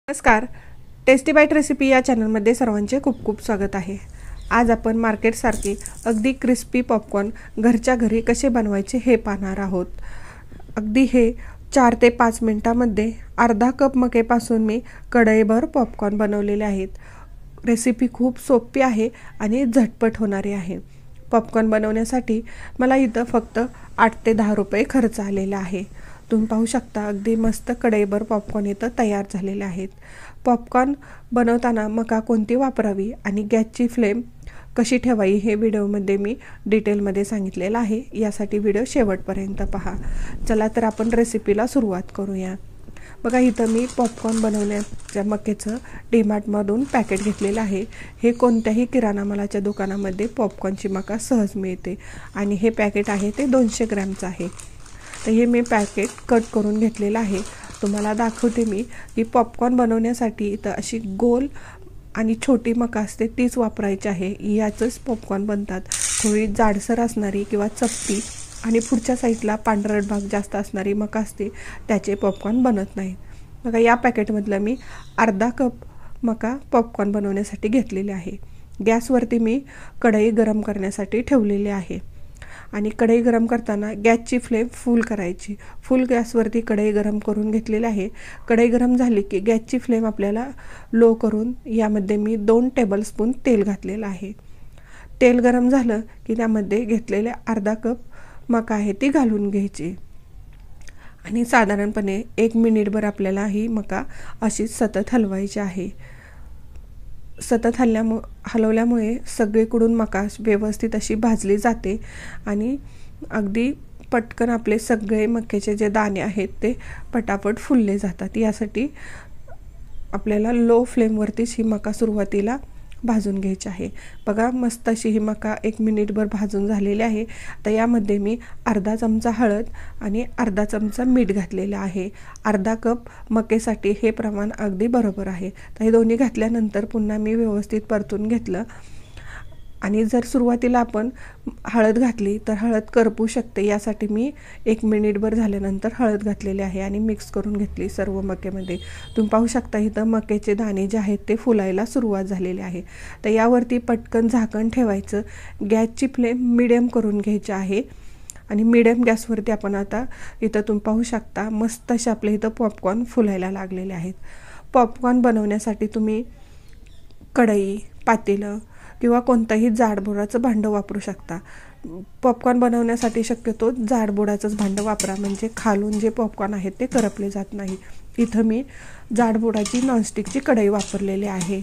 नमस्कार. Tasty bite recipe या चॅनलमध्ये सर्वांचे खूप खूप स्वागत आहे. आज आपण मार्केटसारखे अगदी क्रिस्पी पॉपकॉर्न घरच्या घरी कसे बनवायचे हे पाहणार आहोत. अगदी हे 4 ते 5 मिनिटांमध्ये अर्धा कप मक्यापासून मी कढईभर पॉपकॉर्न बनवलेले आहेत. रेसिपी खूप सोपी आहे आणि झटपट होणारी आहे. पॉपकॉर्न बनवण्यासाठी मला इथं फक्त 8 ते 10 रुपये खर्च आलेला आहे. तुम्ही पाहू शकता अगदी मस्त कढईभर पॉपकॉर्न इथं तयार झालेले आहेत. पॉपकॉर्न बनवताना मका कोणती वापरावी आणि गॅसची फ्लेम कशी ठेवावी हे व्हिडिओमध्ये मी डिटेलमध्ये सांगितलेलं आहे. यासाठी व्हिडिओ शेवटपर्यंत पहा. चला तर आपण रेसिपीला सुरुवात करूया. बघा इथं मी पॉपकॉर्न बनवण्याच्या मक्याचं डीमार्टमधून पॅकेट घेतलेलं आहे. हे कोणत्याही किराणा मालाच्या दुकानामध्ये पॉपकॉर्नची मका सहज मिळते आणि हे पॅकेट आहे ते 200 ग्रॅमचं आहे. तर हे मी पॅकेट कट करून घेतलेलं आहे. तुम्हाला दाखवते मी की पॉपकॉर्न बनवण्यासाठी इथं अशी गोल आणि छोटी मका असते तीच वापरायची आहे. याचंच पॉपकॉर्न बनतात. थोडी जाडसर असणारी किंवा चपटी आणि पुढच्या साईडला पांढरट भाग जास्त असणारी मका असते त्याचे पॉपकॉर्न बनत नाहीत. बघा या पॅकेटमधलं मी अर्धा कप मका पॉपकॉर्न बनवण्यासाठी घेतलेले आहे. गॅसवरती मी कढई गरम करण्यासाठी ठेवलेली आहे आणि कढई गरम करताना गॅसची फ्लेम फुल करायची. फुल गॅसवरती कढई गरम करून घेतलेली आहे. कढई गरम झाली की गॅसची फ्लेम आपल्याला लो करून यामध्ये मी 2 टेबलस्पून तेल घातलेलं आहे. तेल गरम झालं की त्यामध्ये घेतलेले अर्धा कप मका आहे ती घालून घ्यायची आणि साधारणपणे 1 मिनिटभर आपल्याला ही मका अशी सतत हलवायची आहे. सतत हलवल्यामुळे सगळीकडून मका व्यवस्थित अशी भाजली जाते आणि अगदी पटकन आपले सगळे मक्याचे जे दाणे आहेत ते पटापट फुलले जातात. यासाठी आपल्याला लो फ्लेमवरतीच ही मका सुरुवातीला भाजून घ्यायची आहे. बघा मस्त अशी ही मका 1 मिनिटभर भाजून झालेली आहे. तर यामध्ये मी अर्धा चमचा हळद आणि अर्धा चमचा मीठ घातलेलं आहे. अर्धा कप मक्यासाठी हे प्रमाण अगदी बरोबर आहे. तर हे दोन्ही घातल्यानंतर पुन्हा मी व्यवस्थित परतून घेतलं आणि जर सुरुवातीला आपण हळद घातली तर हळद करपू शकते. यासाठी मी 1 मिनिटभर झाल्यानंतर हळद घातलेली आहे आणि मिक्स करून घेतली सर्व मक्यामध्ये. तुम्ही पाहू शकता इथं मक्याचे दाणे जे आहेत ते फुलायला सुरुवात झालेली आहे. तर यावरती पटकन झाकण ठेवायचं. गॅसची फ्लेम मिडियम करून घ्यायची आहे आणि मिडियम गॅसवरती आपण आता इथं तुम्ही पाहू शकता मस्त असे आपले इथं पॉपकॉर्न फुलायला लागलेले आहेत. पॉपकॉर्न बनवण्यासाठी तुम्ही कढई, पातेलं किंवा कोणतंही जाडबुडाचं भांडं वापरू शकता. पॉपकॉर्न बनवण्यासाठी शक्यतो जाडबुडाचंच भांडं वापरा, म्हणजे खालून जे पॉपकॉर्न आहेत ते करपले जात नाही. इथं मी जाडबुडाची नॉनस्टिकची कढई वापरलेली आहे.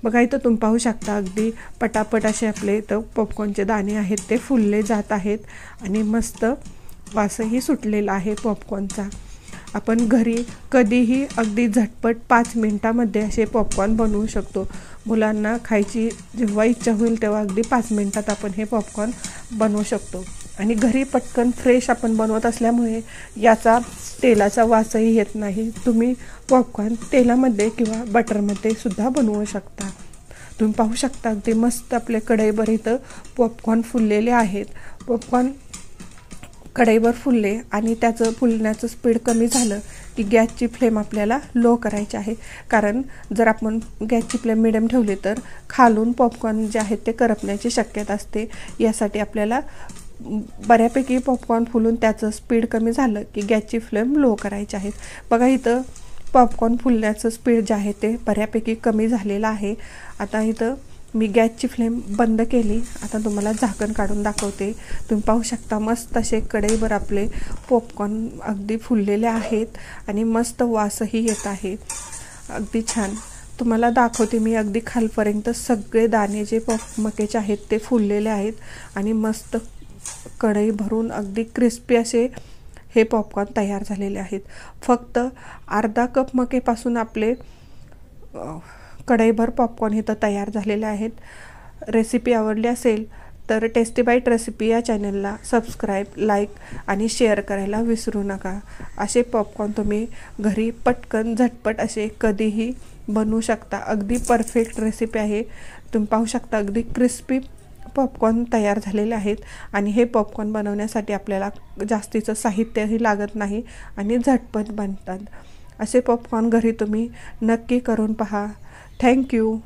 बघा इथं तुम्ही पाहू शकता अगदी पटापट असे आपले इथं पॉपकॉर्नचे दाणे आहेत ते फुलले जात आहेत आणि मस्त वासही सुटलेला आहे पॉपकॉर्नचा. आपण घरी कधीही अगदी झटपट 5 मिनिटामध्ये असे पॉपकॉर्न बनवू शकतो. मुलांना खायची जेव्हा इच्छा होईल तेव्हा अगदी 5 मिनिटात आपण हे पॉपकॉर्न बनवू शकतो आणि घरी पटकन फ्रेश आपण बनवत असल्यामुळे याचा तेलाचा वासही येत नाही. तुम्ही पॉपकॉर्न तेलामध्ये किंवा बटरमध्ये सुद्धा बनवू शकता. तुम्ही पाहू शकता अगदी मस्त आपले कढईभर इथं पॉपकॉर्न फुललेले आहेत. पॉपकॉर्न कढईवर फुलले आणि त्याचं फुलण्याचं स्पीड कमी झालं की गॅसची फ्लेम आपल्याला लो करायची आहे. कारण जर आपण गॅसची फ्लेम मिडियम ठेवली तर खालून पॉपकॉर्न जे आहेत ते करपण्याची शक्यता असते. यासाठी आपल्याला बऱ्यापैकी पॉपकॉर्न फुलून त्याचं स्पीड कमी झालं की गॅसची फ्लेम लो करायची आहे. बघा इथं पॉपकॉर्न फुलण्याचं स्पीड जे आहे ते बऱ्यापैकी कमी झालेलं आहे. आता इथं मी गॅसची फ्लेम बंद केली. आता तुम्हाला झाकण काढून दाखवते. तुम्ही पाहू शकता मस्त असे कढईभर आपले पॉपकॉर्न अगदी फुललेले आहेत आणि मस्त वासही येत आहे. अगदी छान तुम्हाला दाखवते मी. अगदी खालपर्यंत सगळे दाणे जे मक्याचे आहेत ते फुललेले आहेत आणि मस्त कढई भरून अगदी क्रिस्पी असे हे पॉपकॉर्न तयार झालेले आहेत. फक्त अर्धा कप मक्यापासून आपले कढईभर पॉपकॉर्न इथं तयार झालेले आहेत. रेसिपी आवडली असेल तर टेस्टी बाईट रेसिपी या चॅनलला सबस्क्राईब, लाईक आणि शेअर करायला विसरू नका. असे पॉपकॉर्न तुम्ही घरी पटकन झटपट असे कधीही बनवू शकता. अगदी परफेक्ट रेसिपी आहे. तुम्ही पाहू शकता अगदी क्रिस्पी पॉपकॉर्न तयार झालेले आहेत आणि हे पॉपकॉर्न बनवण्यासाठी आपल्याला जास्तीचं साहित्यही लागत नाही आणि झटपट बनतात. असे पॉपकॉर्न घरी तुम्ही नक्की करून पहा. थँक्यू.